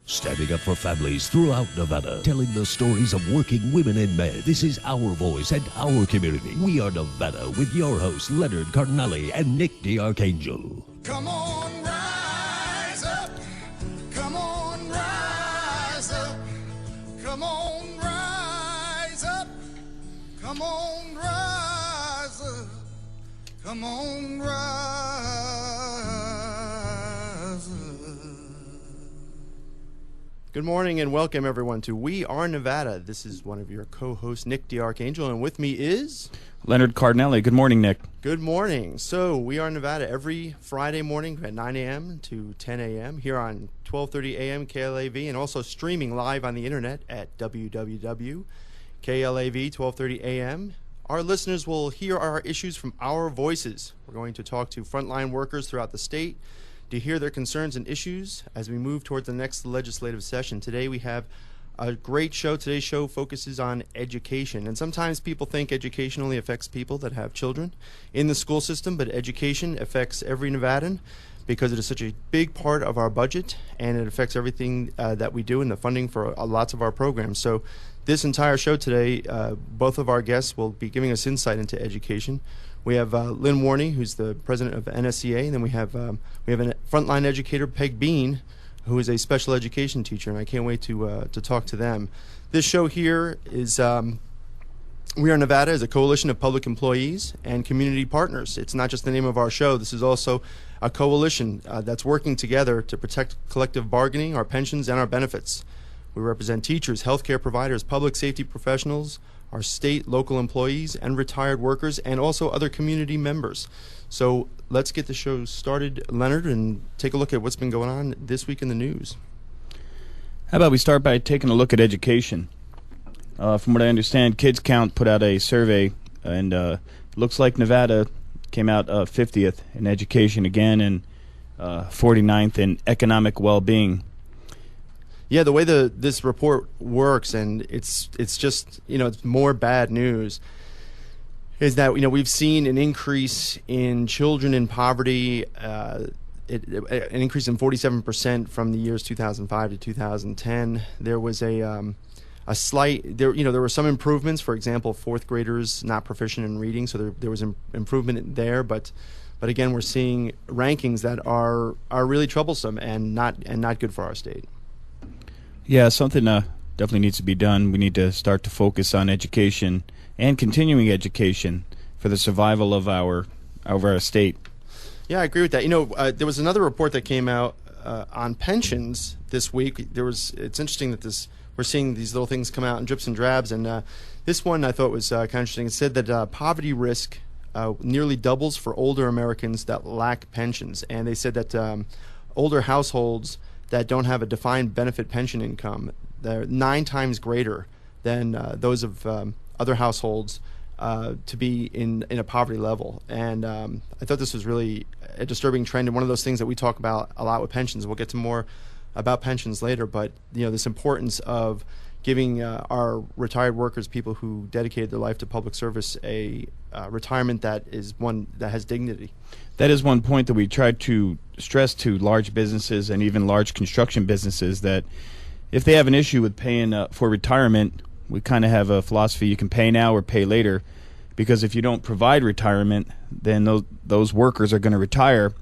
Standing up for families throughout Nevada, telling the stories of working women and men. This is our voice and our community. We are Nevada with your hosts, Leonard Cardinale and Nick DeArchangel. Come on, rise up. Come on, rise up. Come on, rise up. Come on, rise up. Come on, rise up. Good morning and welcome everyone to We Are Nevada. This is one of your co-hosts, Nick DeArchangel, and with me is Leonard Cardinale. Good morning, Nick. Good morning. So We Are Nevada every Friday morning at 9 a.m. to 10 a.m. here on 1230 a.m. KLAV, and also streaming live on the internet at www.klav1230am. Our listeners will hear our issues from our voices. We're going to talk to frontline workers throughout the state to hear their concerns and issues as we move towards the next legislative session. Today we have a great show. Today's show focuses on education. And sometimes people think education only affects people that have children in the school system, but education affects every Nevadan because it is such a big part of our budget, and it affects everything that we do and the funding for lots of our programs. So this entire show today, both of our guests will be giving us insight into education. We have Lynn Warney, who's the president of NSCA, and then we have a frontline educator, Peg Bean, who is a special education teacher, and I can't wait to talk to them. This show here is We Are Nevada is a coalition of public employees and community partners. It's not just the name of our show. This is also a coalition that's working together to protect collective bargaining, our pensions, and our benefits. We represent teachers, healthcare providers, public safety professionals, our state, local employees, and retired workers, and also other community members. So let's get the show started, Leonard, and take a look at what's been going on this week in the news. How about we start by taking a look at education? From what I understand, Kids Count put out a survey, and looks like Nevada came out 50th in education again, and 49th in economic well-being. Yeah, the way this report works, and it's just, it's more bad news, is that, we've seen an increase in children in poverty, an increase in 47% from the years 2005 to 2010. There was a slight, there were some improvements. For example, fourth graders not proficient in reading, so there was improvement there, but again, we're seeing rankings that are really troublesome and not good for our state. Yeah, something definitely needs to be done. We need to start to focus on education and continuing education for the survival of our state. Yeah, I agree with that. There was another report that came out on pensions this week. It's interesting that we're seeing these little things come out in drips and drabs, and this one I thought was kind of interesting. It said that poverty risk nearly doubles for older Americans that lack pensions, and they said that older households that don't have a defined benefit pension income, they're 9 times greater than those of other households to be in a poverty level. And I thought this was really a disturbing trend, and one of those things that we talk about a lot with pensions. We'll get to more about pensions later, but this importance of giving our retired workers, people who dedicated their life to public service, a retirement that is one that has dignity. That is one point that we try to stress to large businesses and even large construction businesses, that if they have an issue with paying for retirement, we kind of have a philosophy: you can pay now or pay later, because if you don't provide retirement, then those workers are going to retire,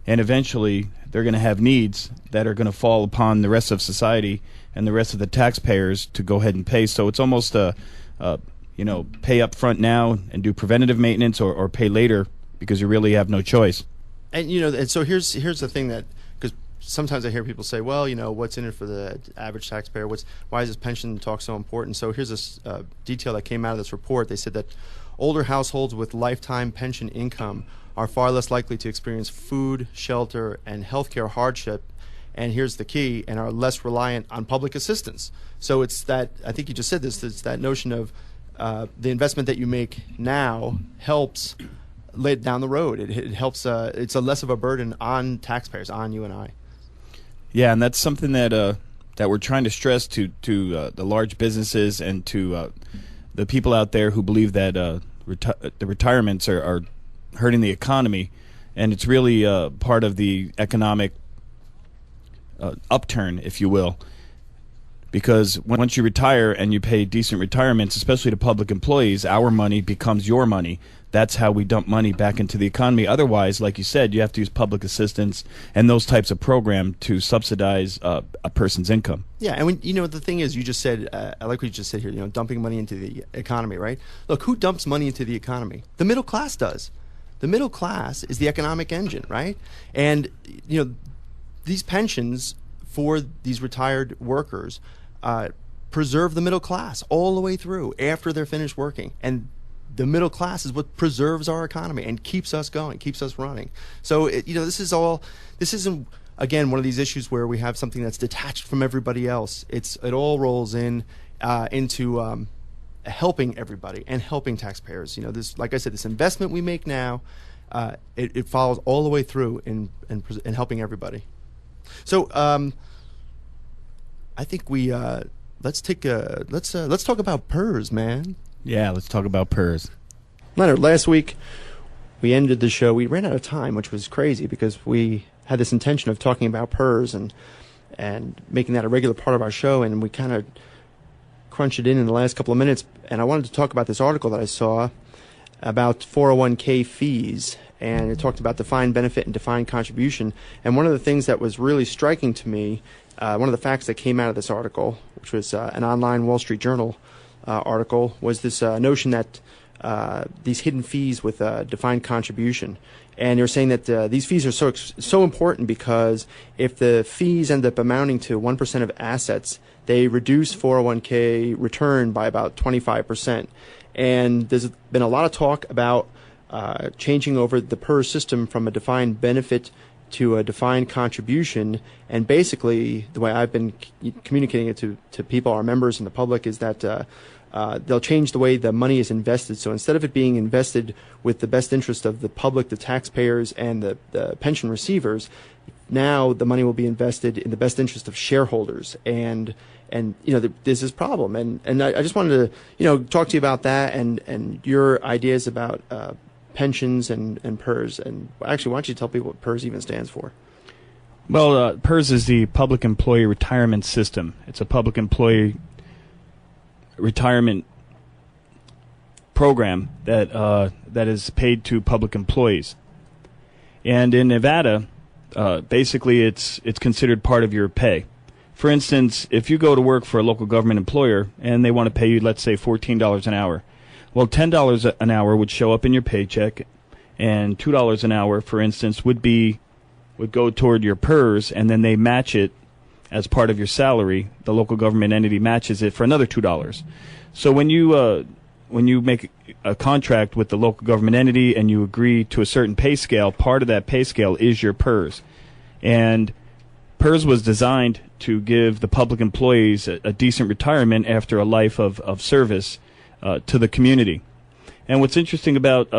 and eventually they're going to have needs that are going to fall upon the rest of society and the rest of the taxpayers to go ahead and pay. So it's almost pay up front now and do preventative maintenance, or pay later because you really have no choice. And and so here's the thing, that because sometimes I hear people say, well, what's in it for the average taxpayer? Why is this pension talk so important? So here's this detail that came out of this report. They said that older households with lifetime pension income are far less likely to experience food, shelter, and healthcare hardship, and here's the key, and are less reliant on public assistance. So it's that, I think you just said this, it's that notion of the investment that you make now helps later down the road. It helps, it's a less of a burden on taxpayers, on you and I. Yeah, and that's something that we're trying to stress to the large businesses and to the people out there who believe that the retirements are hurting the economy, and it's really part of the economic upturn, if you will. Because once you retire and you pay decent retirements, especially to public employees, our money becomes your money. That's how we dump money back into the economy. Otherwise, like you said, you have to use public assistance and those types of programs to subsidize a person's income. Yeah, and when, the thing is, you just said, I like what you just said here, dumping money into the economy, right? Look, who dumps money into the economy? The middle class does. The middle class is the economic engine, right? And, these pensions for these retired workers preserve the middle class all the way through after they're finished working. And the middle class is what preserves our economy and keeps us going, keeps us running. So, this isn't, again, one of these issues where we have something that's detached from everybody else. It all rolls into helping everybody and helping taxpayers. This, like I said, this investment we make now, it follows all the way through in helping everybody. So, I think we let's talk about PERS, man. Yeah, let's talk about PERS. Leonard, last week we ended the show. We ran out of time, which was crazy because we had this intention of talking about PERS and making that a regular part of our show, and we kind of crunched it in the last couple of minutes. And I wanted to talk about this article that I saw about 401k fees, and it talked about defined benefit and defined contribution. And one of the things that was really striking to me, one of the facts that came out of this article, which was an online Wall Street Journal article, was this notion that these hidden fees with defined contribution. And they were saying that these fees are so important because if the fees end up amounting to 1% of assets, they reduce 401k return by about 25%. And there's been a lot of talk about changing over the PERS system from a defined benefit to a defined contribution. And basically, the way I've been communicating it to people, our members and the public, is that they'll change the way the money is invested. So instead of it being invested with the best interest of the public, the taxpayers, and the pension receivers, now the money will be invested in the best interest of shareholders. And there's this problem. And I just wanted to talk to you about that and your ideas about pensions and PERS. And actually, why don't you tell people what PERS even stands for? Well, PERS is the Public Employee Retirement System. It's a public employee retirement program that is paid to public employees. And in Nevada, basically it's considered part of your pay. For instance, if you go to work for a local government employer and they want to pay you, let's say, $14 an hour, well, $10 an hour would show up in your paycheck, and $2 an hour, for instance, would go toward your PERS, and then they match it as part of your salary. The local government entity matches it for another $2. So when you make a contract with the local government entity and you agree to a certain pay scale, part of that pay scale is your PERS. And PERS was designed to give the public employees a decent retirement after a life of service to the community. And what's interesting about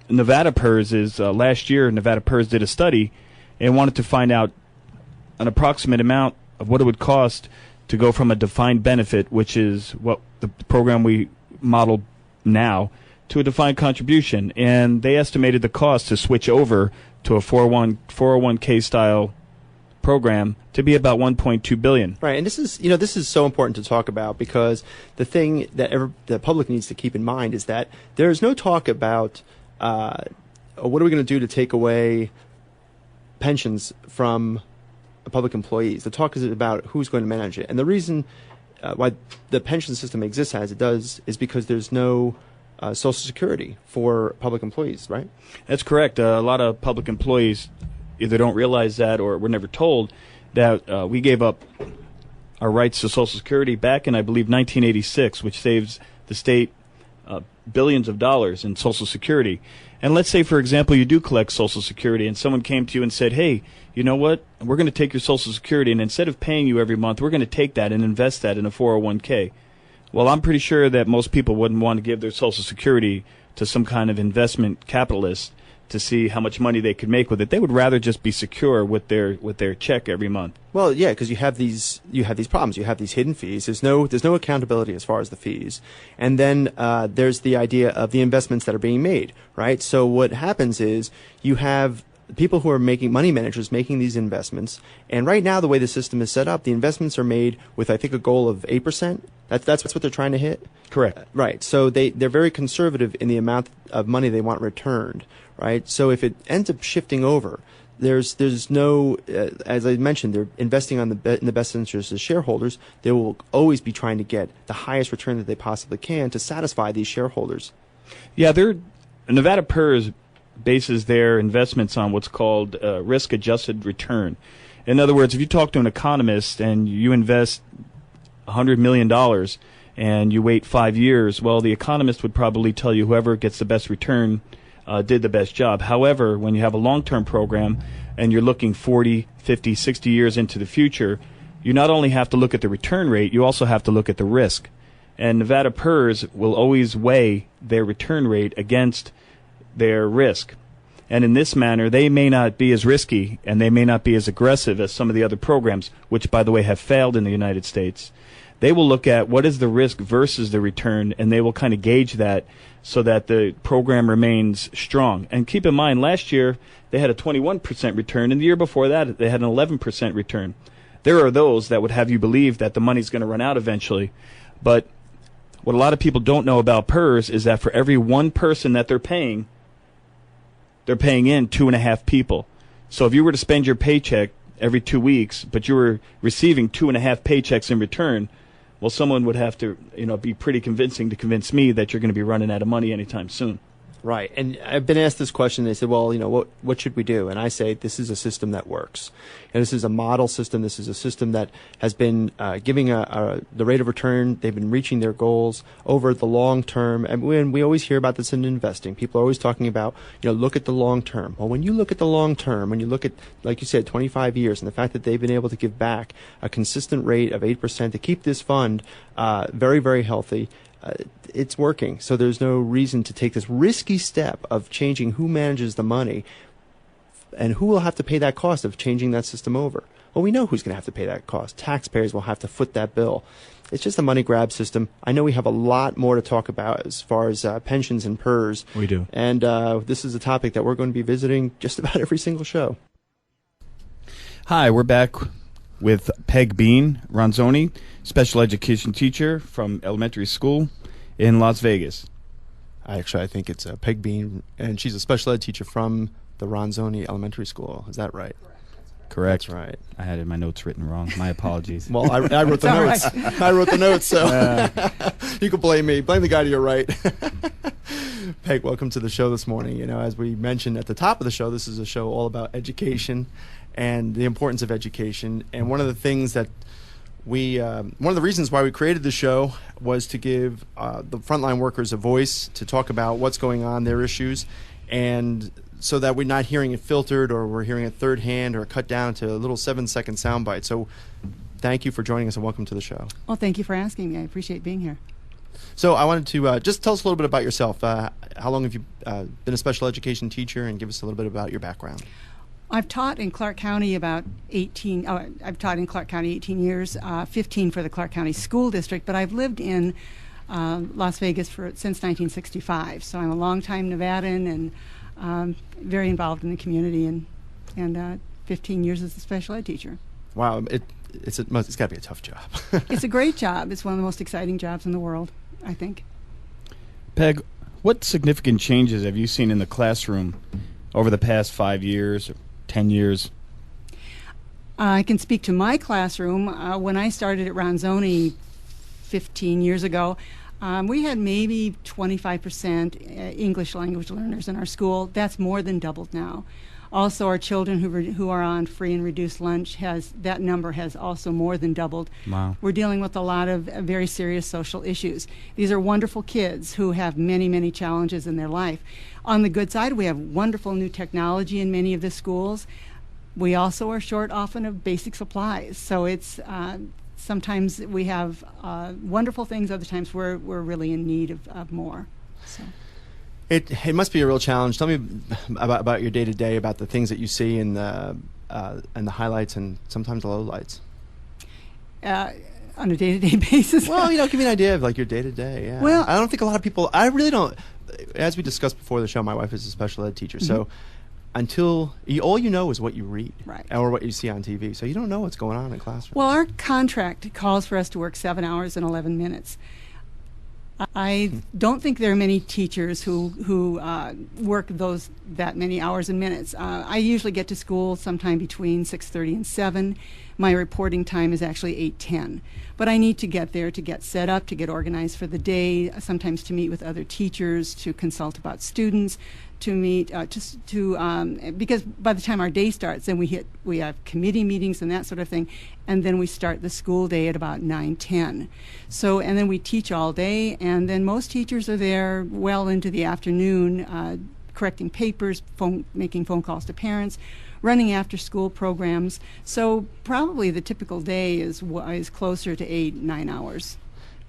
Nevada PERS is last year Nevada PERS did a study and wanted to find out an approximate amount of what it would cost to go from a defined benefit, which is what the program we model now, to a defined contribution. And they estimated the cost to switch over to a 401k style program to be about $1.2 billion. Right, and this is so important to talk about, because the thing that the public needs to keep in mind is that there is no talk about what are we going to do to take away pensions from public employees. The talk is about who's going to manage it, and the reason why the pension system exists as it does is because there's no Social Security for public employees, right? That's correct. A lot of public employees either don't realize that or were never told that we gave up our rights to Social Security back in, I believe, 1986, which saves the state billions of dollars in Social Security. And let's say, for example, you do collect Social Security and someone came to you and said, hey, you know what, we're going to take your Social Security, and instead of paying you every month, we're going to take that and invest that in a 401k. Well, I'm pretty sure that most people wouldn't want to give their Social Security to some kind of investment capitalist to see how much money they could make with it. They would rather just be secure with their check every month. Well, yeah, because you have these problems. You have these hidden fees. There's no accountability as far as the fees, and then there's the idea of the investments that are being made, right? So what happens is you have people who are making money managers making these investments. And right now, the way the system is set up, the investments are made with, I think, a goal of 8%. That's what they're trying to hit. Correct. Right. So they're very conservative in the amount of money they want returned. Right. So if it ends up shifting over, there's no, as I mentioned, they're investing in the best interest of shareholders. They will always be trying to get the highest return that they possibly can to satisfy these shareholders. Yeah, Nevada PERS bases their investments on what's called risk-adjusted return. In other words, if you talk to an economist and you invest $100 million and you wait 5 years, well, the economist would probably tell you whoever gets the best return did the best job. However, when you have a long-term program and you're looking 40, 50, 60 years into the future, you not only have to look at the return rate, you also have to look at the risk. And Nevada PERS will always weigh their return rate against their risk. And in this manner, they may not be as risky and they may not be as aggressive as some of the other programs, which, by the way, have failed in the United States. They will look at what is the risk versus the return, and they will kind of gauge that so that the program remains strong. And keep in mind, last year they had a 21% return, and the year before that they had an 11% return. There are those that would have you believe that the money's going to run out eventually. But what a lot of people don't know about PERS is that for every one person that they're paying in 2.5 people. So if you were to spend your paycheck every 2 weeks, but you were receiving 2.5 paychecks in return, well, someone would have to, be pretty convincing to convince me that you're going to be running out of money anytime soon. Right. And I've been asked this question. They said, well, what should we do? And I say, this is a system that works. And this is a model system. This is a system that has been giving the rate of return. They've been reaching their goals over the long term. And we always hear about this in investing. People are always talking about, look at the long term. Well, when you look at the long term, when you look at, like you said, 25 years, and the fact that they've been able to give back a consistent rate of 8% to keep this fund very, very healthy, it's working. So there's no reason to take this risky step of changing who manages the money and who will have to pay that cost of changing that system over. Well, we know who's going to have to pay that cost. Taxpayers will have to foot that bill. It's just a money grab system. I know we have a lot more to talk about as far as pensions and PERS. We do. And this is a topic that we're going to be visiting just about every single show. Hi, we're back with Peg Bean Ronzoni, special education teacher from elementary school in Las Vegas. I think it's Peg Bean, and she's a special ed teacher from the Ronzoni Elementary School. Is that right? Correct. That's right. I had my notes written wrong. My apologies. Well, I wrote the notes. Right. I wrote the notes, so you can blame me. Blame the guy to your right. Peg, welcome to the show this morning. As we mentioned at the top of the show, this is a show all about education and the importance of education. And one of the things that one of the reasons why we created the show was to give the frontline workers a voice to talk about what's going on, their issues, and so that we're not hearing it filtered or we're hearing it third hand or cut down to a little 7-second soundbite. So thank you for joining us and welcome to the show. Well, thank you for asking me. I appreciate being here. So I wanted to just tell us a little bit about yourself. How long have you been a special education teacher, and give us a little bit about your background? I've taught in Clark County I've taught in Clark County 18 years, 15 for the Clark County School District, but I've lived in Las Vegas since 1965. So I'm a longtime Nevadan and very involved in the community, and 15 years as a special ed teacher. Wow, it's got to be a tough job. It's a great job. It's one of the most exciting jobs in the world, I think. Peg, what significant changes have you seen in the classroom over the past 5 years or 10 years? I can speak to my classroom. When I started at Ronzoni 15 years ago, we had maybe 25% English language learners in our school. That's more than doubled now. Also, our children who are on free and reduced lunch, that number has also more than doubled. Wow. We're dealing with a lot of very serious social issues. These are wonderful kids who have many, many challenges in their life. On the good side, we have wonderful new technology in many of the schools. We also are short often of basic supplies. So it's sometimes we have wonderful things, other times we're really in need of more. So. It must be a real challenge. Tell me about your day-to-day, about the things that you see and the highlights and sometimes the lowlights. On a day-to-day basis? Well, give me an idea of your day-to-day. Yeah. Well, I don't think a lot of people, I really don't, as we discussed before the show, my wife is a special ed teacher, so until all you know is what you read, Right. or what you see on TV. So you don't know what's going on in classrooms. Well, our contract calls for us to work 7 hours and 11 minutes. I don't think there are many teachers who work that many hours and minutes. I usually get to school sometime between 6:30 and 7. My reporting time is actually 8:10. But I need to get there to get set up, to get organized for the day, sometimes to meet with other teachers, to consult about students, to meet, because by the time our day starts, then we have committee meetings and that sort of thing, and then we start the school day at about 9:10. So, and then we teach all day, and then most teachers are there well into the afternoon, correcting papers, making phone calls to parents, running after-school programs. So probably the typical day is closer to 8-9 hours.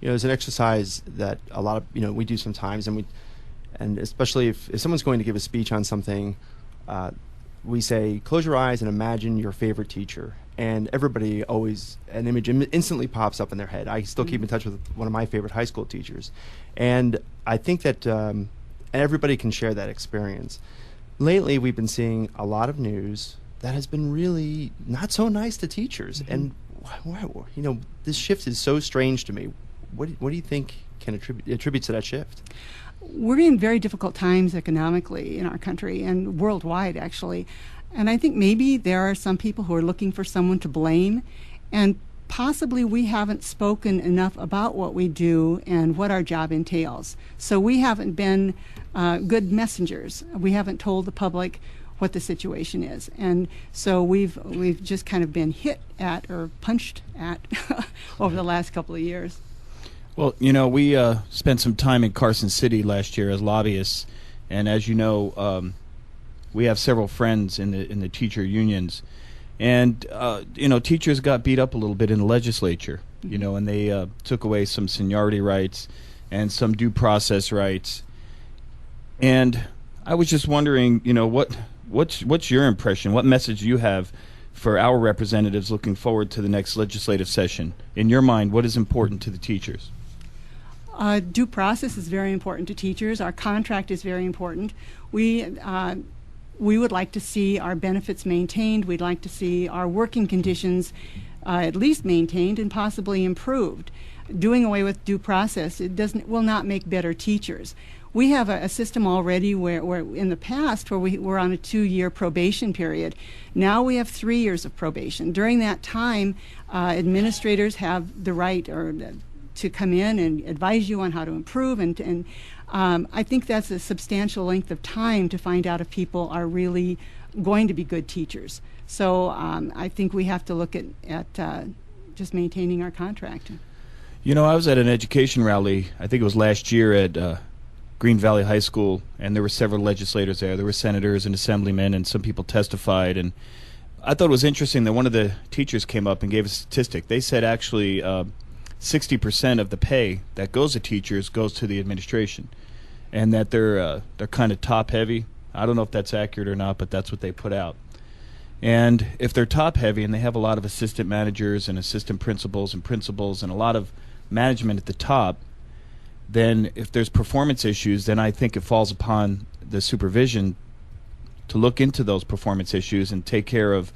There's an exercise that a lot of we do sometimes, and especially if someone's going to give a speech on something, we say, close your eyes and imagine your favorite teacher. And everybody always, an image instantly pops up in their head. I still keep in touch with one of my favorite high school teachers. And I think that everybody can share that experience. Lately, we've been seeing a lot of news that has been really not so nice to teachers. And, this shift is so strange to me. What do you think can attribute to that shift? We're in very difficult times economically in our country and worldwide, actually. And I think maybe there are some people who are looking for someone to blame, and possibly we haven't spoken enough about what we do and what our job entails. So we haven't been good messengers. We haven't told the public what the situation is. And so we've just kind of been hit at or punched at over the last couple of years. Well, we spent some time in Carson City last year as lobbyists, and as you know, we have several friends in the teacher unions, and teachers got beat up a little bit in the legislature, and they took away some seniority rights and some due process rights. And I was just wondering, what's your impression? What message do you have for our representatives looking forward to the next legislative session? In your mind, what is important to the teachers? Due process is very important to teachers. Our contract is very important. We would like to see our benefits maintained. We'd like to see our working conditions at least maintained and possibly improved. Doing away with due process will not make better teachers. We have a system already where in the past where we were on a 2-year probation period. Now we have 3 years of probation. During that time, administrators have the right to come in and advise you on how to improve, and I think that's a substantial length of time to find out if people are really going to be good teachers. So I think we have to look at just maintaining our contract. I was at an education rally, I think it was last year at Green Valley High School, and there were several legislators there. There were senators and assemblymen, and some people testified. And I thought it was interesting that one of the teachers came up and gave a statistic. They said actually 60% of the pay that goes to teachers goes to the administration, and that they're kind of top heavy. I don't know if that's accurate or not, but that's what they put out. And if they're top heavy and they have a lot of assistant managers and assistant principals and a lot of management at the top, then if there's performance issues, then I think it falls upon the supervision to look into those performance issues and take care of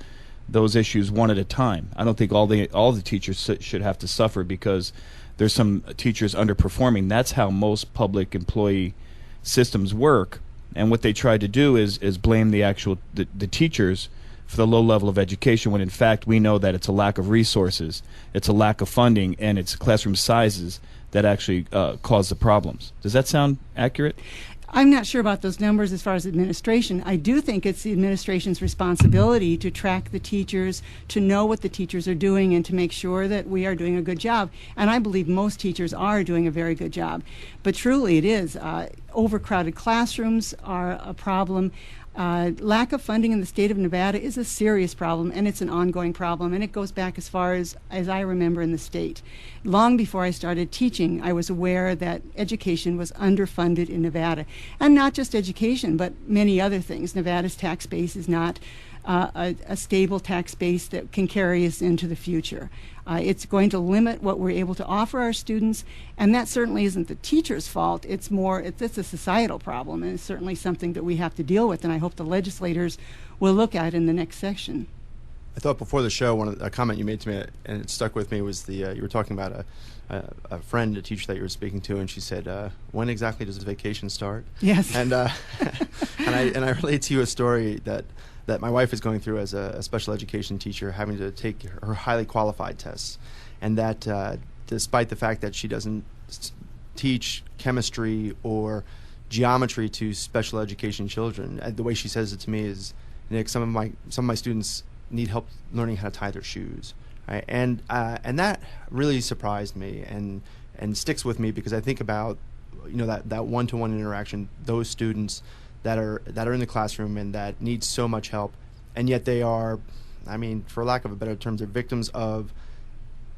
those issues one at a time. I don't think all the teachers should have to suffer because there's some teachers underperforming. That's how most public employee systems work. And what they try to do is blame the teachers for the low level of education, when in fact we know that it's a lack of resources, it's a lack of funding, and it's classroom sizes that actually cause the problems. Does that sound accurate? I'm not sure about those numbers as far as administration. I do think it's the administration's responsibility to track the teachers, to know what the teachers are doing, and to make sure that we are doing a good job. And I believe most teachers are doing a very good job. But truly it is. Overcrowded classrooms are a problem. Lack of funding in the state of Nevada is a serious problem, and it's an ongoing problem, and it goes back as far as I remember in the state. Long before I started teaching, I was aware that education was underfunded in Nevada, and not just education, but many other things. Nevada's tax base is not a stable tax base that can carry us into the future. It's going to limit what we're able to offer our students, and that certainly isn't the teacher's fault. It's a societal problem, and it's certainly something that we have to deal with, and I hope the legislators will look at in the next section. I thought before the show, a comment you made to me, and it stuck with me, was you were talking about a friend, a teacher that you were speaking to, and she said, "When exactly does the vacation start?" Yes. And and I relate to you a story that my wife is going through as a special education teacher, having to take her highly qualified tests, and that despite the fact that she doesn't teach chemistry or geometry to special education children, the way she says it to me is, "Nick, some of my students need help learning how to tie their shoes." Right? And that really surprised me and sticks with me, because I think about that one-to-one interaction, those students that are in the classroom and that need so much help, and yet they are, I mean, for lack of a better term, they're victims of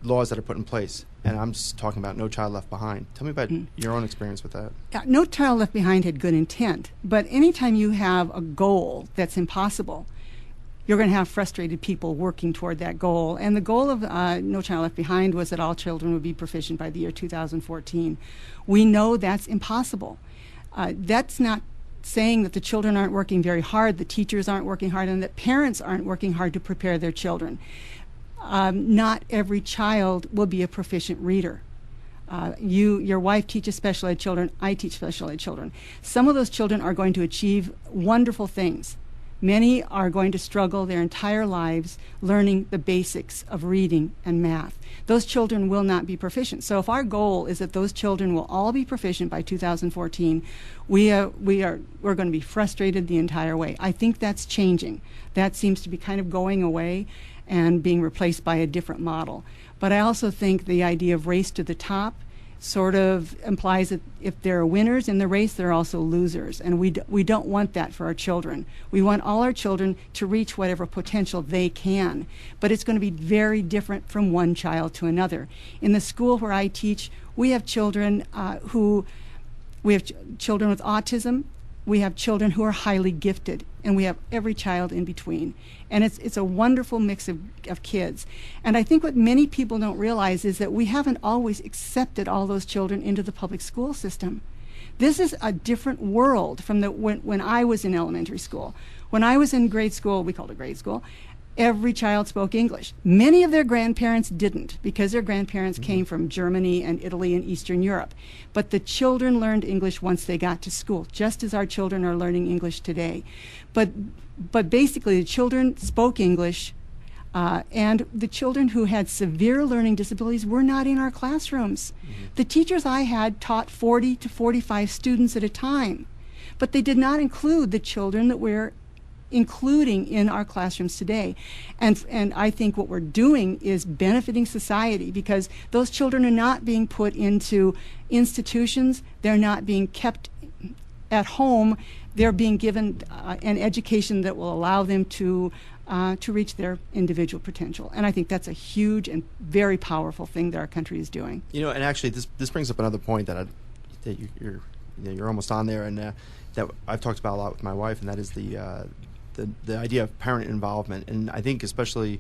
laws that are put in place. And I'm just talking about No Child Left Behind. Tell me about your own experience with that. Yeah, No Child Left Behind had good intent, but anytime you have a goal that's impossible, you're going to have frustrated people working toward that goal. And the goal of No Child Left Behind was that all children would be proficient by the year 2014. We know that's impossible. That's not saying that the children aren't working very hard, the teachers aren't working hard, and that parents aren't working hard to prepare their children. Not every child will be a proficient reader. Your wife teaches special ed children, I teach special ed children. Some of those children are going to achieve wonderful things. Many are going to struggle their entire lives learning the basics of reading and math. Those children will not be proficient. So if our goal is that those children will all be proficient by 2014, we're going to be frustrated the entire way. I think that's changing. That seems to be kind of going away and being replaced by a different model. But I also think the idea of race to the top sort of implies that if there are winners in the race, there are also losers. And we don't want that for our children. We want all our children to reach whatever potential they can. But it's going to be very different from one child to another. In the school where I teach, we have children children with autism. We have children who are highly gifted, and we have every child in between. And it's a wonderful mix of kids. And I think what many people don't realize is that we haven't always accepted all those children into the public school system. This is a different world from when I was in elementary school. When I was in grade school, we called it grade school, every child spoke English. Many of their grandparents didn't, because their grandparents came from Germany and Italy and Eastern Europe. But the children learned English once they got to school, just as our children are learning English today. But basically, the children spoke English, and the children who had severe learning disabilities were not in our classrooms. The teachers I had taught 40 to 45 students at a time, but they did not include the children that we're including in our classrooms today. And I think what we're doing is benefiting society, because those children are not being put into institutions, they're not being kept at home, they're being given an education that will allow them to reach their individual potential. And I think that's a huge and very powerful thing that our country is doing. And actually this brings up another point that you're almost on there, and that I've talked about a lot with my wife, and that is the idea of parent involvement. And I think especially,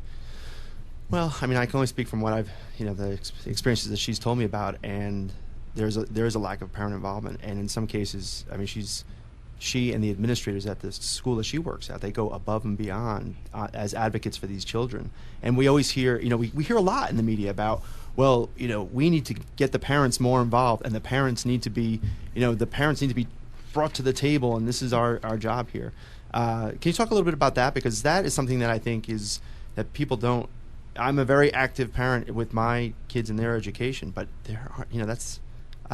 well, I mean, I can only speak from what I've, the experiences that she's told me about, and there is a lack of parent involvement. And in some cases, I mean, she and the administrators at the school that she works at, they go above and beyond as advocates for these children. And we always hear, we hear a lot in the media about, well, we need to get the parents more involved, and the parents need to be brought to the table, and this is our job here. Can you talk a little bit about that? Because that is something that I think is that people don't. I'm a very active parent with my kids in their education, but there are,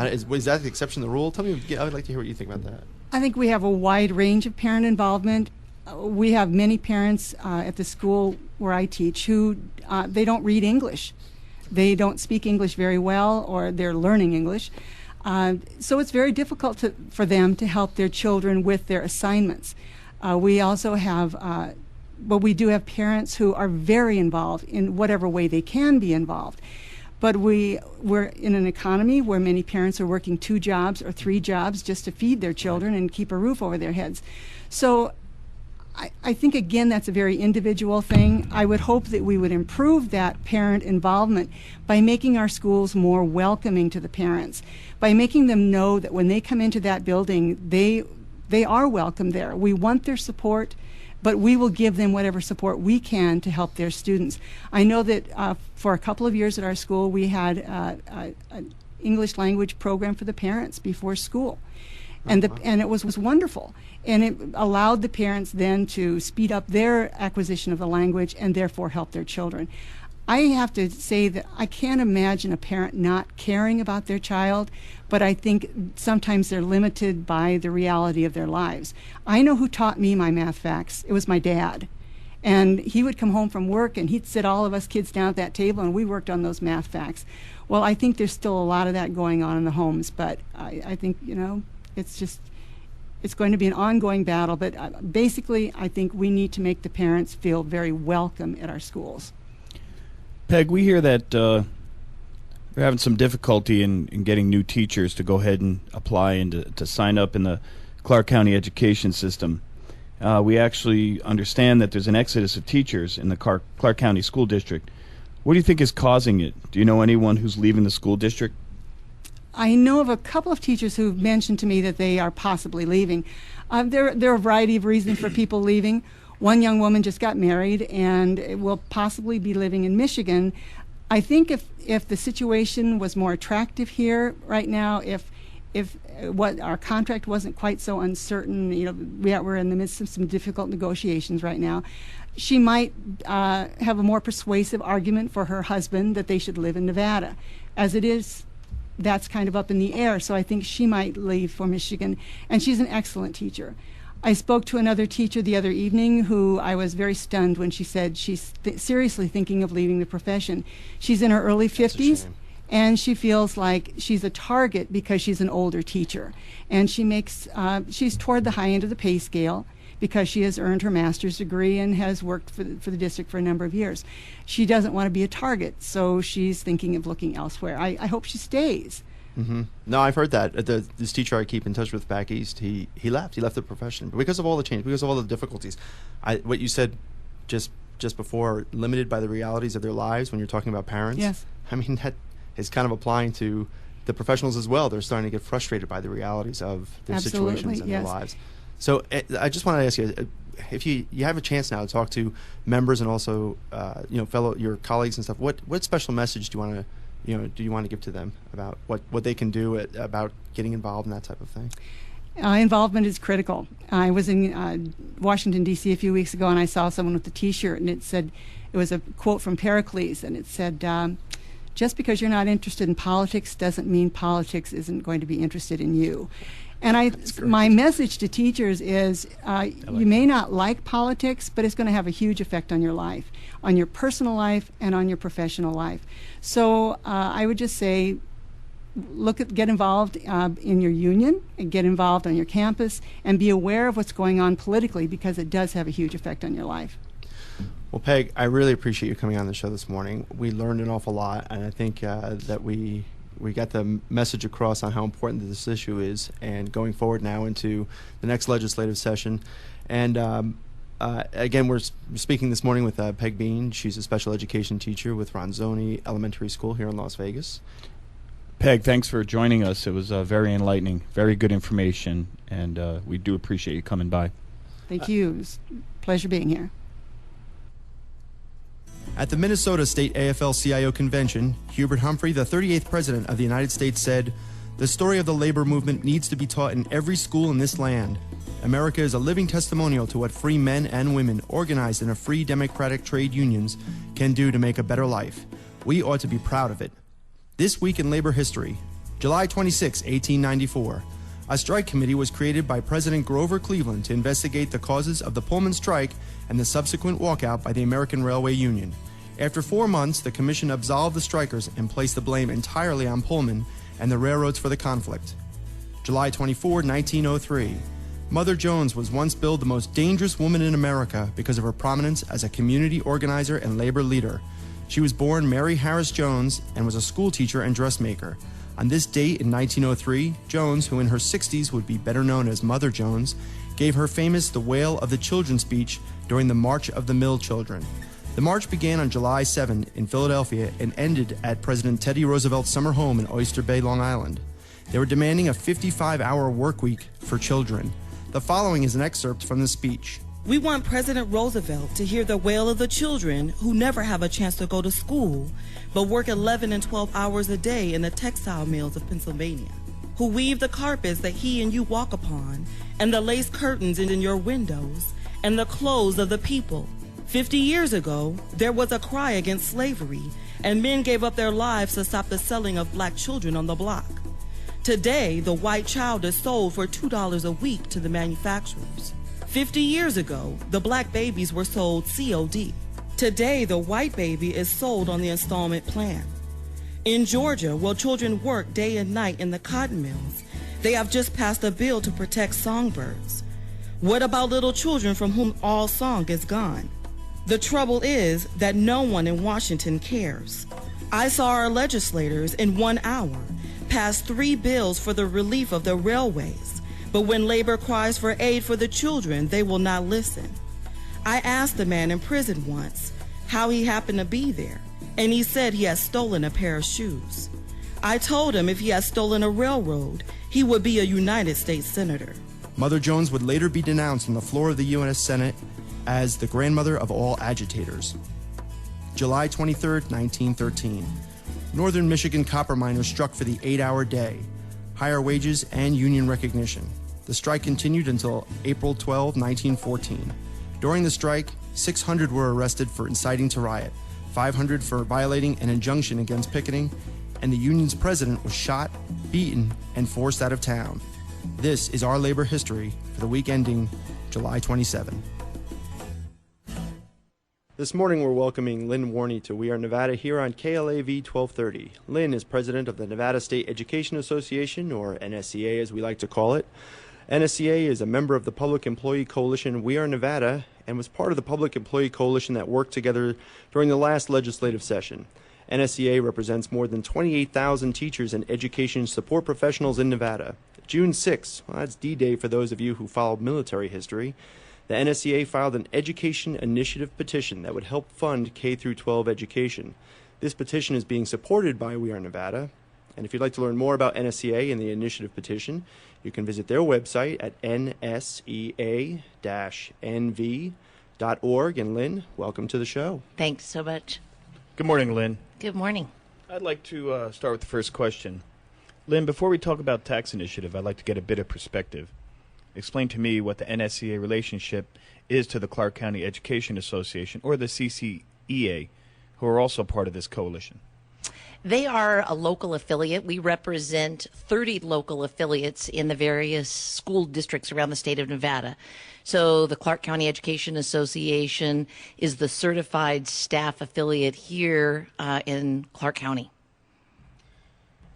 is that the exception to the rule? Tell me. I would like to hear what you think about that. I think we have a wide range of parent involvement. We have many parents at the school where I teach who they don't read English. They don't speak English very well, or they're learning English. So it's very difficult for them to help their children with their assignments. We also have, we do have parents who are very involved in whatever way they can be involved. But we're in an economy where many parents are working 2 jobs or 3 jobs just to feed their children and keep a roof over their heads. So I think, again, that's a very individual thing. I would hope that we would improve that parent involvement by making our schools more welcoming to the parents, by making them know that when they come into that building, they are welcome there. We want their support, but we will give them whatever support we can to help their students. I know that for a couple of years at our school, we had an English language program for the parents before school. And it was wonderful. And it allowed the parents then to speed up their acquisition of the language and therefore help their children. I have to say that I can't imagine a parent not caring about their child, but I think sometimes they're limited by the reality of their lives. I know who taught me my math facts. It was my dad. And he would come home from work and he'd sit all of us kids down at that table and we worked on those math facts. Well, I think there's still a lot of that going on in the homes, but I think, it's going to be an ongoing battle, but basically I think we need to make the parents feel very welcome at our schools. Peg, we hear that we're having some difficulty in getting new teachers to go ahead and apply and to sign up in the Clark County education system. We actually understand that there's an exodus of teachers in the Clark County School District. What do you think is causing it? Do you know anyone who's leaving the school district? I know of a couple of teachers who've mentioned to me that they are possibly leaving. There are a variety of reasons for people leaving. One young woman just got married and will possibly be living in Michigan. I think if the situation was more attractive here right now, if what our contract wasn't quite so uncertain, we're in the midst of some difficult negotiations right now, she might have a more persuasive argument for her husband that they should live in Nevada. As it is, that's kind of up in the air, so I think she might leave for Michigan, and she's an excellent teacher. I spoke to another teacher the other evening who I was very stunned when she said she's seriously thinking of leaving the profession. She's in her early 50s, and she feels like she's a target because she's an older teacher. And she's toward the high end of the pay scale because she has earned her master's degree and has worked for the district for a number of years. She doesn't want to be a target, so she's thinking of looking elsewhere. I hope she stays. Mm-hmm. No, I've heard that. This teacher I keep in touch with back east, he left. He left the profession because of all the change, because of all the difficulties. What you said just before, limited by the realities of their lives when you're talking about parents. Yes. I mean, that is kind of applying to the professionals as well. They're starting to get frustrated by the realities of their Absolutely, situations and yes. their lives. So I just want to ask you, if you have a chance now to talk to members and also your colleagues and stuff, what special message do you want to give to them about what they can do about getting involved in that type of thing? Involvement is critical. I was in Washington, D.C. a few weeks ago, and I saw someone with a T-shirt, and it was a quote from Pericles, and it said, just because you're not interested in politics doesn't mean politics isn't going to be interested in you. And my message to teachers is you may not like politics, but it's going to have a huge effect on your life, on your personal life and on your professional life. So I would just say get involved in your union, and get involved on your campus, and be aware of what's going on politically because it does have a huge effect on your life. Well, Peg, I really appreciate you coming on the show this morning. We learned an awful lot, and I think that we got the message across on how important this issue is, and going forward now into the next legislative session. And again, we're speaking this morning with Peg Bean. She's a special education teacher with Ronzoni Elementary School here in Las Vegas. Peg, thanks for joining us. It was very enlightening, very good information, and we do appreciate you coming by. Thank you. It was a pleasure being here. At the Minnesota State AFL-CIO Convention, Hubert Humphrey, the 38th President of the United States, said, "The story of the labor movement needs to be taught in every school in this land. America is a living testimonial to what free men and women organized in a free democratic trade unions can do to make a better life. We ought to be proud of it." This week in labor history, July 26, 1894, a strike committee was created by President Grover Cleveland to investigate the causes of the Pullman strike and the subsequent walkout by the American Railway Union. After 4 months, the commission absolved the strikers and placed the blame entirely on Pullman and the railroads for the conflict. July 24, 1903, Mother Jones was once billed the most dangerous woman in America because of her prominence as a community organizer and labor leader. She was born Mary Harris Jones and was a school teacher and dressmaker. On this date in 1903, Jones, who in her 60s would be better known as Mother Jones, gave her famous The Wail of the Children speech during the March of the Mill Children. The march began on July 7 in Philadelphia and ended at President Teddy Roosevelt's summer home in Oyster Bay, Long Island. They were demanding a 55-hour work week for children. The following is an excerpt from the speech. We want President Roosevelt to hear the wail of the children who never have a chance to go to school, but work 11 and 12 hours a day in the textile mills of Pennsylvania, who weave the carpets that he and you walk upon, and the lace curtains in your windows, and the clothes of the people. 50 years ago, there was a cry against slavery, and men gave up their lives to stop the selling of black children on the block. Today, the white child is sold for $2 a week to the manufacturers. 50 years ago, the black babies were sold COD. Today, the white baby is sold on the installment plan. In Georgia, while children work day and night in the cotton mills, they have just passed a bill to protect songbirds. What about little children from whom all song is gone? The trouble is that no one in Washington cares. I saw our legislators in 1 hour pass 3 bills for the relief of the railways. But when labor cries for aid for the children, they will not listen. I asked the man in prison once how he happened to be there, and he said he had stolen a pair of shoes. I told him if he had stolen a railroad, he would be a United States Senator. Mother Jones would later be denounced on the floor of the U.S. Senate as the grandmother of all agitators. July 23, 1913. Northern Michigan copper miners struck for the 8-hour day, higher wages, and union recognition. The strike continued until April 12, 1914. During the strike, 600 were arrested for inciting to riot, 500 for violating an injunction against picketing, and the union's president was shot, beaten, and forced out of town. This is our labor history for the week ending July 27. This morning we're welcoming Lynn Warney to We Are Nevada here on KLAV 1230. Lynn is president of the Nevada State Education Association, or NSEA as we like to call it. NSEA is a member of the Public Employee Coalition We Are Nevada and was part of the Public Employee Coalition that worked together during the last legislative session. NSEA represents more than 28,000 teachers and education support professionals in Nevada. June 6, well, that's D-Day for those of you who followed military history. The NSEA filed an education initiative petition that would help fund K-12 education. This petition is being supported by We Are Nevada. And if you'd like to learn more about NSEA and the initiative petition, you can visit their website at nsea-nv.org. And Lynn, welcome to the show. Thanks so much. Good morning, Lynn. Good morning. I'd like to start with the first question. Lynn, before we talk about tax initiative, I'd like to get a bit of perspective. Explain to me what the NSEA relationship is to the Clark County Education Association, or the CCEA, who are also part of this coalition. They are a local affiliate. We represent 30 local affiliates in the various school districts around the state of Nevada. So the Clark County Education Association is the certified staff affiliate here in Clark County.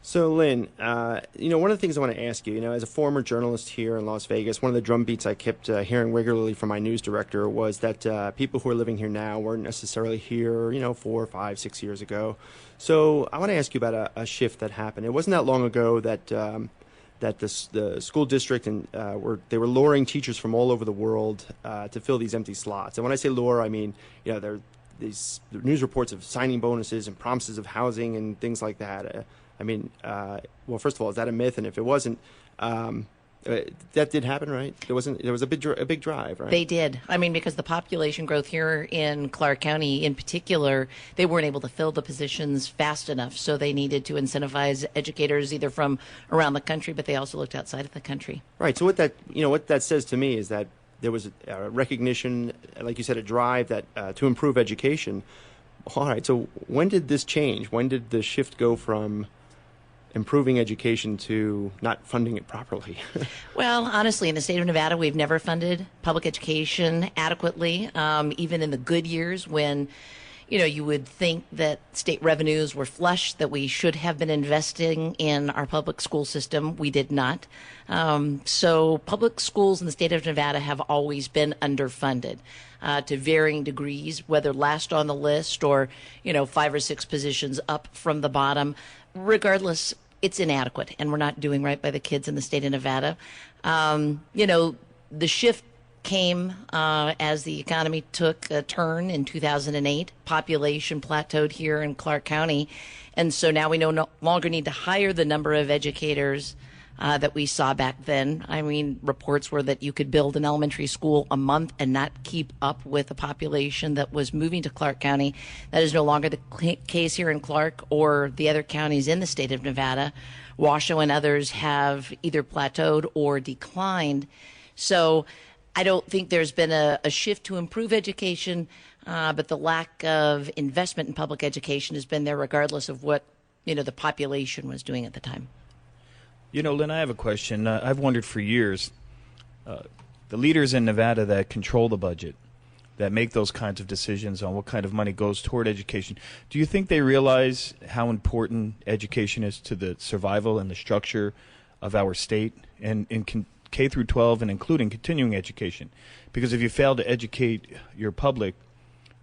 So, Lynn, one of the things I want to ask you, as a former journalist here in Las Vegas, one of the drumbeats I kept hearing regularly from my news director was that people who are living here now weren't necessarily here, 4, 5, 6 years ago. So I want to ask you about a shift that happened. It wasn't that long ago that the school district and they were luring teachers from all over the world to fill these empty slots. And when I say lure, I mean, there are these news reports of signing bonuses and promises of housing and things like that. Well, first of all, is that a myth? And if it wasn't, that did happen, right? There was a big drive, right? They did. Because the population growth here in Clark County in particular, they weren't able to fill the positions fast enough. So they needed to incentivize educators either from around the country, but they also looked outside of the country. Right. So what that says to me is that there was a recognition, like you said, a drive that to improve education. All right. So when did this change? When did the shift go from improving education to not funding it properly? Well, honestly, in the state of Nevada, we've never funded public education adequately, even in the good years when, you would think that state revenues were flush, that we should have been investing in our public school system. We did not. So public schools in the state of Nevada have always been underfunded to varying degrees, whether last on the list or, 5 or 6 positions up from the bottom. Regardless, it's inadequate, and we're not doing right by the kids in the state of Nevada. the shift came as the economy took a turn in 2008. Population plateaued here in Clark County. And so now we no longer need to hire the number of educators that we saw back then. I mean, reports were that you could build an elementary school a month and not keep up with the population that was moving to Clark County. That is no longer the case here in Clark or the other counties in the state of Nevada. Washoe and others have either plateaued or declined. So I don't think there's been a shift to improve education, but the lack of investment in public education has been there regardless of what, the population was doing at the time. Lynn, I have a question. I've wondered for years, the leaders in Nevada that control the budget, that make those kinds of decisions on what kind of money goes toward education, do you think they realize how important education is to the survival and the structure of our state and in K through 12 and including continuing education? Because if you fail to educate your public,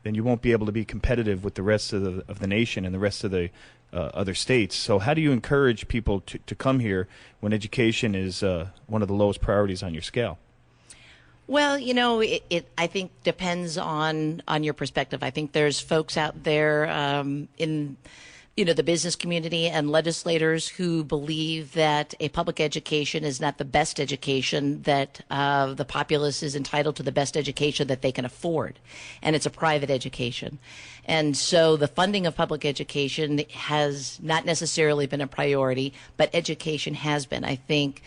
then you won't be able to be competitive with the rest of the nation and the rest of the other states. So how do you encourage people to come here when education is one of the lowest priorities on your scale? Well, it I think depends on your perspective. I think there's folks out there in the business community and legislators who believe that a public education is not the best education, that the populace is entitled to the best education that they can afford, and it's a private education. And so the funding of public education has not necessarily been a priority, but education has been. I think,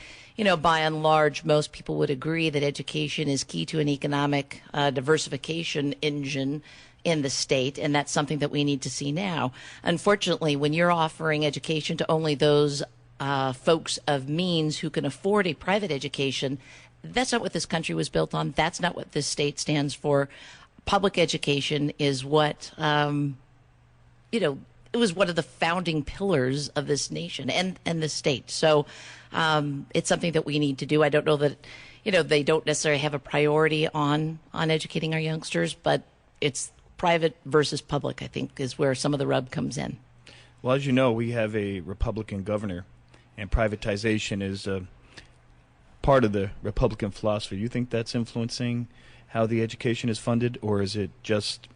by and large, most people would agree that education is key to an economic diversification engine in the state, and that's something that we need to see now. Unfortunately, when you're offering education to only those folks of means who can afford a private education, that's not what this country was built on. That's not what this state stands for. Public education is what, it was one of the founding pillars of this nation and the state. So it's something that we need to do. I don't know that, they don't necessarily have a priority on educating our youngsters, but it's private versus public, I think, is where some of the rub comes in. Well, as you know, we have a Republican governor, and privatization is part of the Republican philosophy. Do you think that's influencing how the education is funded, or is it just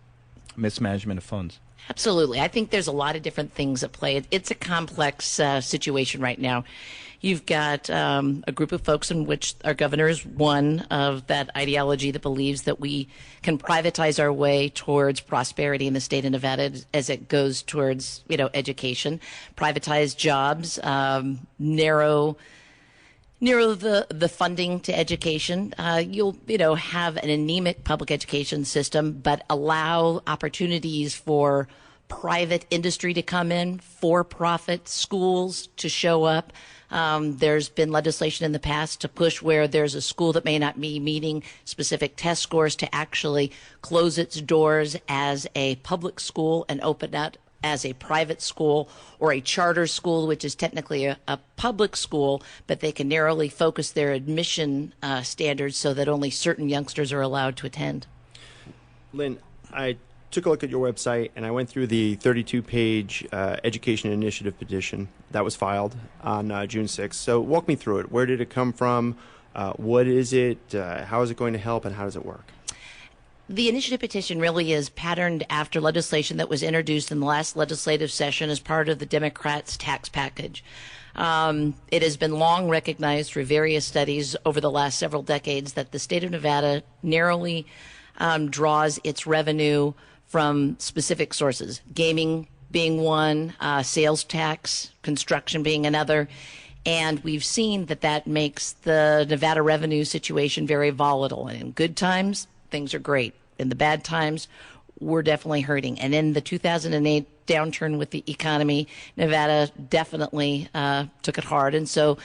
mismanagement of funds? Absolutely. I think there's a lot of different things at play. It's a complex situation right now. You've got a group of folks in which our governor is one of that ideology that believes that we can privatize our way towards prosperity in the state of Nevada as it goes towards, education, privatize jobs, narrow the funding to education. You'll, have an anemic public education system, but allow opportunities for private industry to come in, for-profit schools to show up. There's been legislation in the past to push where there's a school that may not be meeting specific test scores to actually close its doors as a public school and open up as a private school or a charter school, which is technically a public school, but they can narrowly focus their admission standards so that only certain youngsters are allowed to attend. Lynn, I took a look at your website and I went through the 32-page education initiative petition that was filed on June 6th. So walk me through it. Where did it come from? What is it? How is it going to help, and how does it work? The initiative petition really is patterned after legislation that was introduced in the last legislative session as part of the Democrats' tax package. It has been long recognized through various studies over the last several decades that the state of Nevada narrowly draws its revenue from specific sources, gaming being one, sales tax, construction being another. And we've seen that makes the Nevada revenue situation very volatile. And in good times, things are great. In the bad times, we're definitely hurting. And in the 2008 downturn with the economy, Nevada definitely took it hard. And so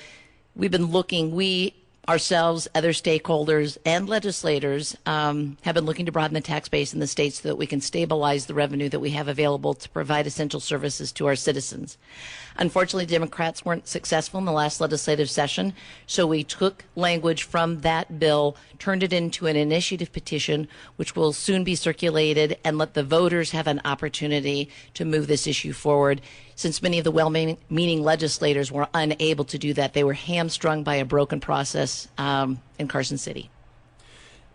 we've been looking, we ourselves, other stakeholders, and legislators have been looking to broaden the tax base in the state so that we can stabilize the revenue that we have available to provide essential services to our citizens. Unfortunately, Democrats weren't successful in the last legislative session, so we took language from that bill, turned it into an initiative petition, which will soon be circulated, and let the voters have an opportunity to move this issue forward. Since many of the well-meaning legislators were unable to do that, they were hamstrung by a broken process in Carson City.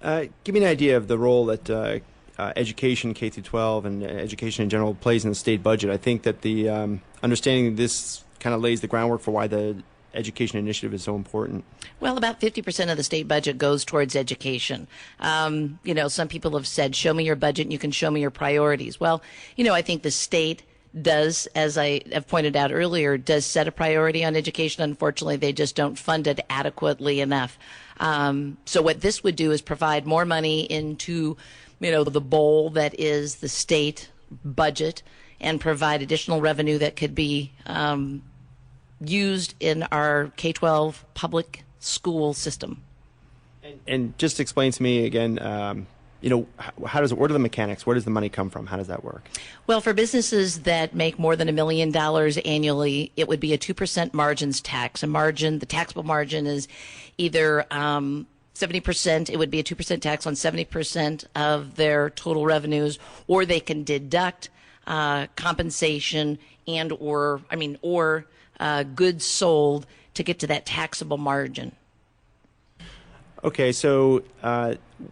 Give me an idea of the role that education, K through 12, and education in general plays in the state budget. I think that the understanding this kind of lays the groundwork for why the education initiative is so important. Well, about 50% of the state budget goes towards education. Some people have said, show me your budget and you can show me your priorities. Well, I think the state does, as I have pointed out earlier, does set a priority on education. Unfortunately, they just don't fund it adequately enough. So what this would do is provide more money into, the bowl that is the state budget and provide additional revenue that could be used in our K-12 public school system. And just explain to me again, how does it, what are the mechanics? Where does the money come from? How does that work? Well, for businesses that make more than $1 million annually, it would be a 2% margins tax. The taxable margin is either 70%, it would be a 2% tax on 70% of their total revenues, or they can deduct compensation or goods sold to get to that taxable margin. Okay, so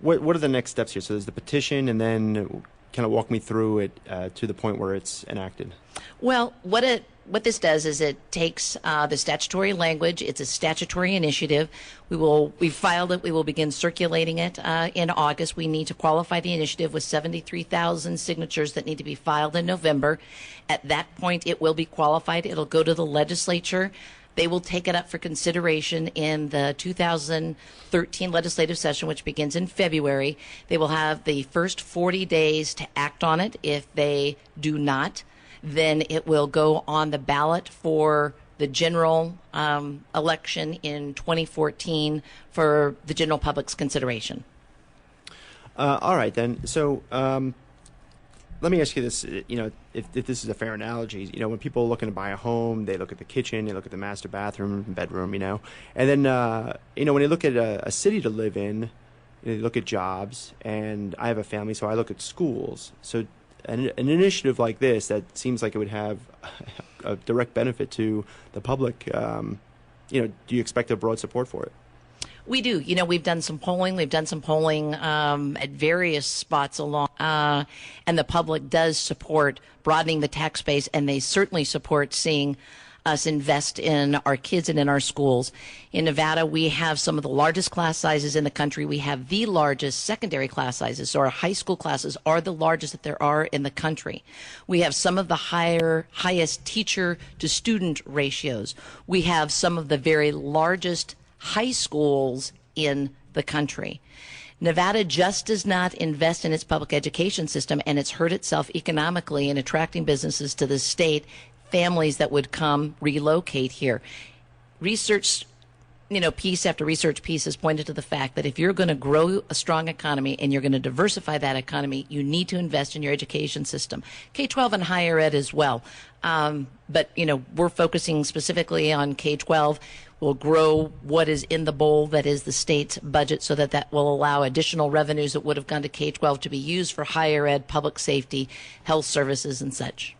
what are the next steps here? So there's the petition, and then kind of walk me through it to the point where it's enacted. Well, what this does is it takes the statutory language. It's a statutory initiative. We filed it. We will begin circulating it in August. We need to qualify the initiative with 73,000 signatures that need to be filed in November. At that point, it will be qualified. It'll go to the legislature. They will take it up for consideration in the 2013 legislative session, which begins in February. They will have the first 40 days to act on it. If they do not, then it will go on the ballot for the general election in 2014 for the general public's consideration. All right, then. So let me ask you this, if this is a fair analogy, when people are looking to buy a home, they look at the kitchen, they look at the master bathroom, bedroom, and then, when they look at a city to live in, they look at jobs, and I have a family, so I look at schools. So an initiative like this that seems like it would have a direct benefit to the public, do you expect a broad support for it? We do. We've done some polling. We've done some polling at various spots along, and the public does support broadening the tax base, and they certainly support seeing us invest in our kids and in our schools. In Nevada, we have some of the largest class sizes in the country. We have the largest secondary class sizes, so our high school classes are the largest that there are in the country. We have some of the highest teacher-to-student ratios. We have some of the very largest high schools in the country. Nevada just does not invest in its public education system, and it's hurt itself economically in attracting businesses to the state, families that would come relocate here. Research, piece after research piece has pointed to the fact that if you're going to grow a strong economy and you're going to diversify that economy, you need to invest in your education system, K-12 and higher ed as well. But we're focusing specifically on K-12. We'll grow what is in the bowl that is the state's budget so that will allow additional revenues that would have gone to K-12 to be used for higher ed, public safety, health services, and such.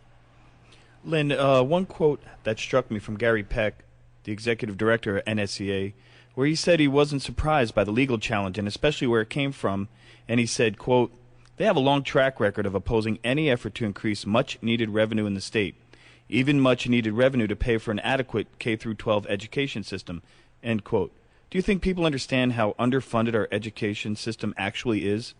Lynn, one quote that struck me from Gary Peck, the executive director at NSCA, where he said he wasn't surprised by the legal challenge and especially where it came from. And he said, quote, "They have a long track record of opposing any effort to increase much-needed revenue in the state, even much-needed revenue to pay for an adequate K-12 education system," end quote. Do you think people understand how underfunded our education system actually is?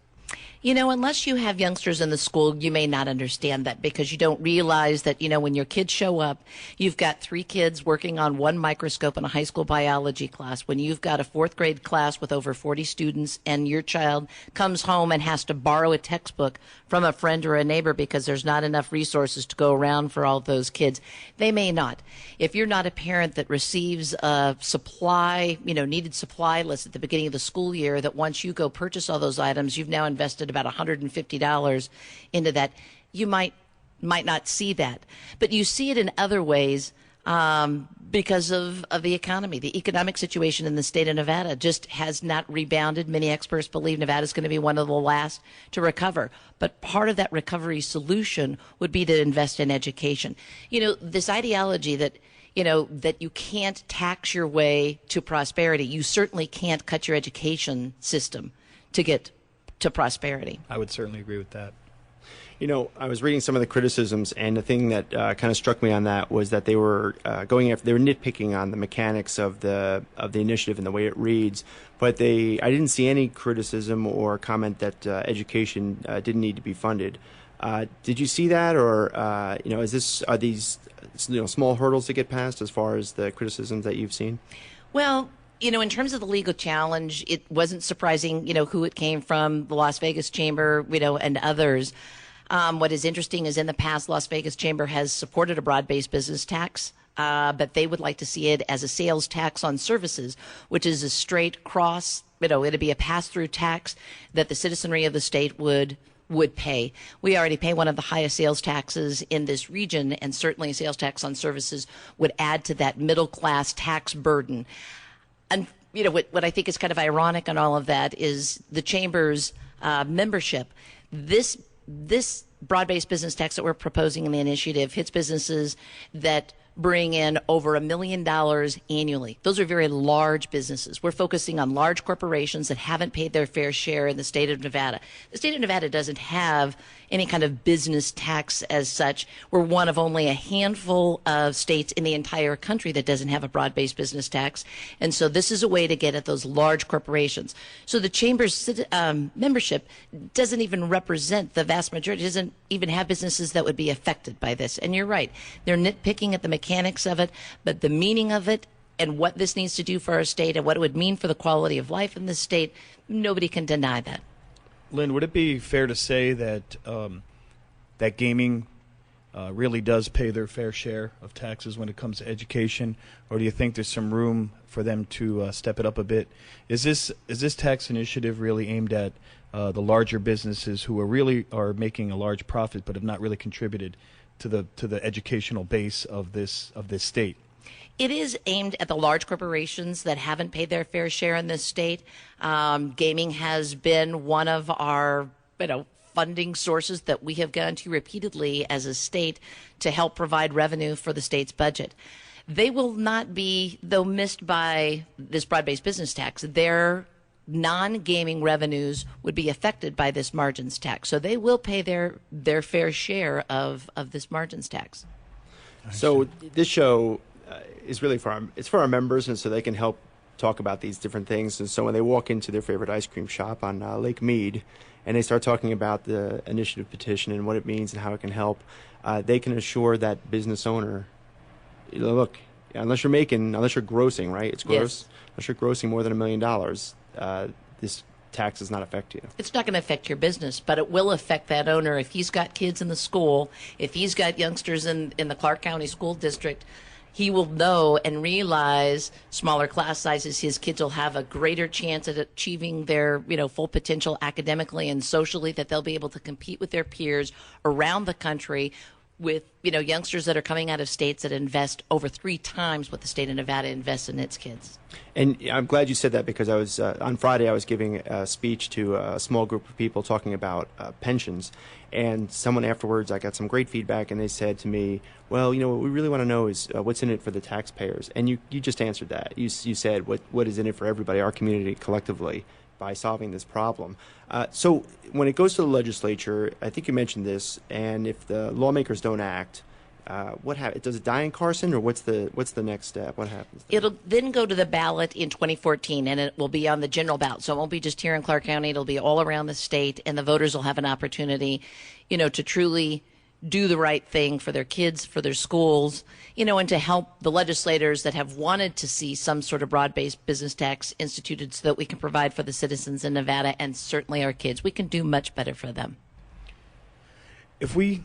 Unless you have youngsters in the school, you may not understand that because you don't realize that, when your kids show up, you've got 3 kids working on one microscope in a high school biology class. When you've got a 4th grade class with over 40 students and your child comes home and has to borrow a textbook from a friend or a neighbor because there's not enough resources to go around for all of those kids, they may not. If you're not a parent that receives a supply, needed supply list at the beginning of the school year, that once you go purchase all those items, you've now invested about $150 into that, you might not see that. But you see it in other ways because of the economy. The economic situation in the state of Nevada just has not rebounded. Many experts believe Nevada is going to be one of the last to recover. But part of that recovery solution would be to invest in education. This ideology that that you can't tax your way to prosperity. You certainly can't cut your education system to get to prosperity. I would certainly agree with that. You know, I was reading some of the criticisms, and the thing that kind of struck me on that was that they were they were nitpicking on the mechanics of the initiative and the way it reads. But I didn't see any criticism or comment that education didn't need to be funded. Did you see that, or are these small hurdles to get past as far as the criticisms that you've seen? Well, in terms of the legal challenge, it wasn't surprising, who it came from, the Las Vegas Chamber, and others. What is interesting is in the past, Las Vegas Chamber has supported a broad-based business tax, but they would like to see it as a sales tax on services, which is a straight cross, it'd be a pass-through tax that the citizenry of the state would pay. We already pay one of the highest sales taxes in this region, and certainly a sales tax on services would add to that middle-class tax burden. And, what I think is kind of ironic on all of that is the Chamber's membership. This broad-based business tax that we're proposing in the initiative hits businesses that bring in over $1 million annually. Those are very large businesses. We're focusing on large corporations that haven't paid their fair share in the state of Nevada. The state of Nevada doesn't have any kind of business tax as such. We're one of only a handful of states in the entire country that doesn't have a broad-based business tax. And so this is a way to get at those large corporations. So the Chamber's membership doesn't even represent the vast majority, doesn't even have businesses that would be affected by this. And you're right. They're nitpicking at the mechanics of it, but the meaning of it and what this needs to do for our state and what it would mean for the quality of life in this state, nobody can deny that. Lynn, would it be fair to say that that gaming really does pay their fair share of taxes when it comes to education, or do you think there's some room for them to step it up a bit? Is this tax initiative really aimed at the larger businesses who are making a large profit but have not really contributed to the educational base of this state? It is aimed at the large corporations that haven't paid their fair share in this state. Gaming has been one of our, funding sources that we have gone to repeatedly as a state to help provide revenue for the state's budget. They will not be, though, missed by this broad-based business tax. Their non-gaming revenues would be affected by this margins tax. So they will pay their fair share of this margins tax. So this show is really for our members, and so they can help talk about these different things. And so when they walk into their favorite ice cream shop on Lake Mead and they start talking about the initiative petition and what it means and how it can help, they can assure that business owner, look, unless you're grossing, right? It's gross. Yes. Unless you're grossing more than $1 million, this tax does not affect you. It's not going to affect your business, but it will affect that owner if he's got kids in the school, if he's got youngsters in the Clark County School District. He will know and realize smaller class sizes, his kids will have a greater chance at achieving their, full potential academically and socially, that they'll be able to compete with their peers around the country with, youngsters that are coming out of states that invest over 3 times what the state of Nevada invests in its kids. And I'm glad you said that, because I was on Friday I was giving a speech to a small group of people talking about pensions, and someone afterwards, I got some great feedback, and they said to me, well, what we really want to know is what's in it for the taxpayers. And you just answered that. You said what is in it for everybody, our community collectively, by solving this problem. So when it goes to the legislature, I think you mentioned this, and if the lawmakers don't act, what happens? Does it die in Carson, or what's the next step? What happens then? It'll then go to the ballot in 2014, and it will be on the general ballot. So it won't be just here in Clark County. It'll be all around the state, and the voters will have an opportunity, to truly do the right thing for their kids, for their schools, and to help the legislators that have wanted to see some sort of broad-based business tax instituted so that we can provide for the citizens in Nevada and certainly our kids. We can do much better for them. If we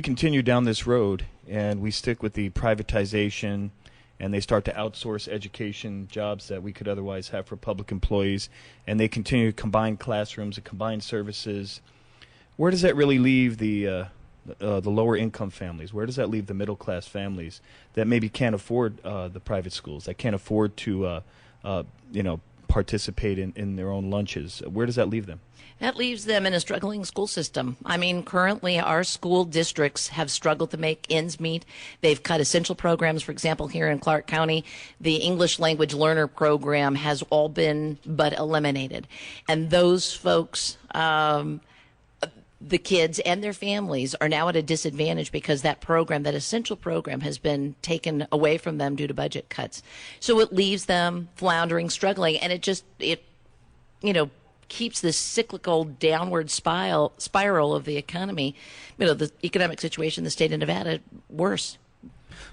continue down this road and we stick with the privatization and they start to outsource education jobs that we could otherwise have for public employees, and they continue to combine classrooms and combine services, where does that really leave the lower income families? Where does that leave the middle class families that maybe can't afford the private schools, that can't afford to participate in their own lunches. Where does that leave them? That leaves them in a struggling school system. I mean, currently our school districts have struggled to make ends meet. They've cut essential programs. For example, here in Clark County, the English language learner program has all been but eliminated. And those folks, the kids and their families, are now at a disadvantage because that program, that essential program, has been taken away from them due to budget cuts. So it leaves them floundering, struggling, and it keeps this cyclical downward spiral of the economy, the economic situation in the state of Nevada, worse.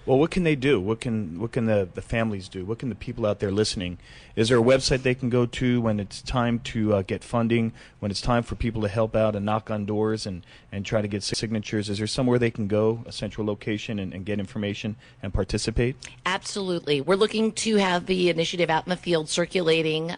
Well, what can they do? What can the families do? What can the people out there listening? Is there a website they can go to when it's time to get funding, when it's time for people to help out and knock on doors and try to get signatures? Is there somewhere they can go, a central location, and get information and participate? Absolutely. We're looking to have the initiative out in the field circulating,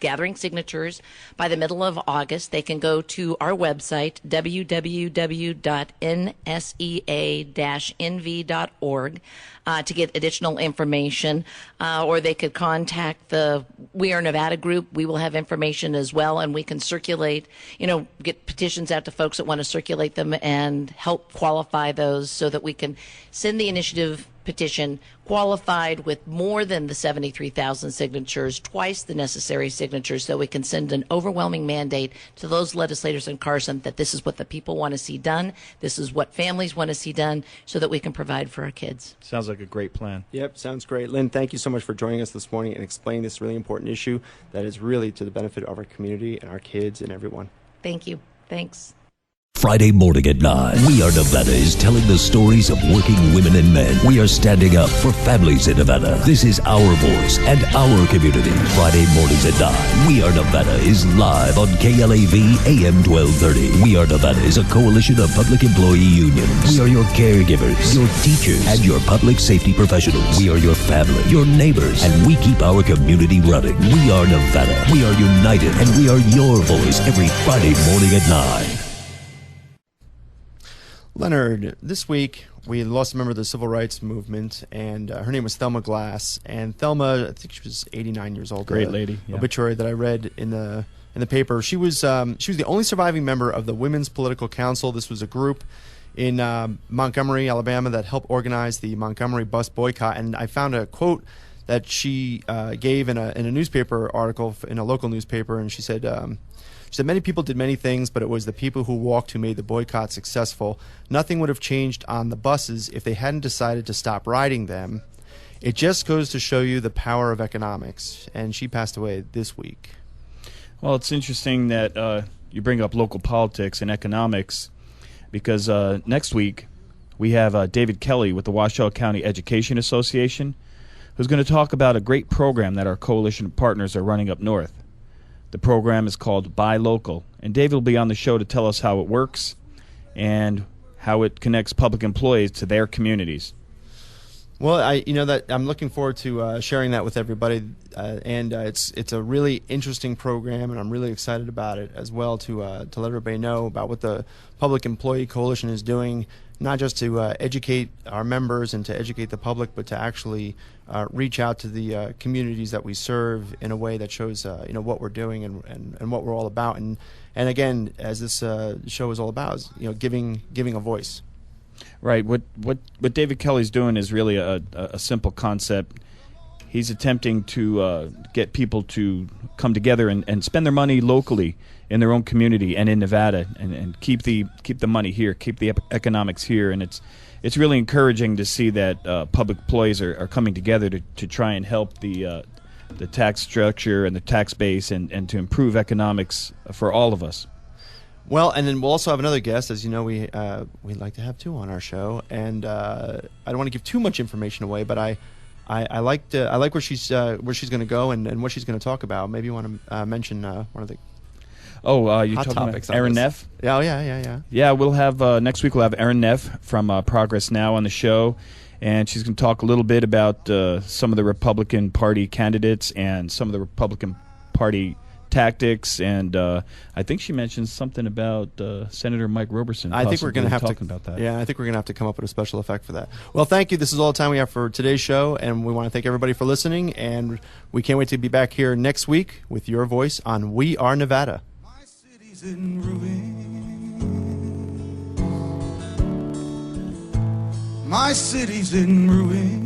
gathering signatures by the middle of August. They can go to our website, www.nsea-nv.org. To get additional information, or they could contact the We Are Nevada group. We will have information as well, and we can circulate, get petitions out to folks that want to circulate them and help qualify those so that we can send the initiative petition qualified with more than the 73,000 signatures, twice the necessary signatures, so we can send an overwhelming mandate to those legislators in Carson that this is what the people want to see done, this is what families want to see done, so that we can provide for our kids. Sounds like a great plan. Yep, sounds great. Lynn, thank you so much for joining us this morning and explaining this really important issue that is really to the benefit of our community and our kids and everyone. Thank you. Thanks. Friday morning at 9, We Are Nevada is telling the stories of working women and men. We are standing up for families in Nevada. This is our voice and our community. Friday mornings at 9, We Are Nevada is live on KLAV AM 1230. We Are Nevada is a coalition of public employee unions. We are your caregivers, your teachers, and your public safety professionals. We are your family, your neighbors, and we keep our community running. We Are Nevada. We are united, and we are your voice every Friday morning at 9. Leonard, this week we lost a member of the civil rights movement, and her name was Thelma Glass. And Thelma, I think she was 89 years old. Great lady. Yeah. Obituary that I read in the paper. She was the only surviving member of the Women's Political Council. This was a group in Montgomery, Alabama, that helped organize the Montgomery bus boycott. And I found a quote that she gave in a newspaper article in a local newspaper, and she said. She said, many people did many things, but it was the people who walked who made the boycott successful. Nothing would have changed on the buses if they hadn't decided to stop riding them. It just goes to show you the power of economics. And she passed away this week. Well, it's interesting that you bring up local politics and economics, because next week we have David Kelly with the Washoe County Education Association, who's going to talk about a great program that our coalition partners are running up north. The program is called Buy Local, and David will be on the show to tell us how it works and how it connects public employees to their communities. Well, I'm looking forward to sharing that with everybody, and it's a really interesting program, and I'm really excited about it as well to let everybody know about what the Public Employee Coalition is doing, not just to educate our members and to educate the public, but to actually reach out to the communities that we serve in a way that shows what we're doing and what we're all about, and again, as this show is all about, is giving a voice. Right. What David Kelly's doing is really a simple concept. He's attempting to get people to come together and spend their money locally in their own community and in Nevada, and keep the money here, keep the economics here. And it's really encouraging to see that public employees are coming together to try and help the tax structure and the tax base and to improve economics for all of us. Well, and then we'll also have another guest. As you know, we'd like to have two on our show, and I don't want to give too much information away, but I like where she's going to go and what she's going to talk about. Maybe you want to mention one of the you're hot talking topics. about Erin Neff? Oh, yeah. Yeah, we'll have next week. We'll have Erin Neff from Progress Now on the show, and she's going to talk a little bit about some of the Republican Party candidates and some of the Republican Party tactics, and I think she mentioned something about Senator Mike Roberson. I think we're going to have to talking about that. Yeah, I think we're going to have to come up with a special effect for that. Well, thank you. This is all the time we have for today's show, and we want to thank everybody for listening. And we can't wait to be back here next week with your voice on We Are Nevada. My city's in ruin. My city's in ruin.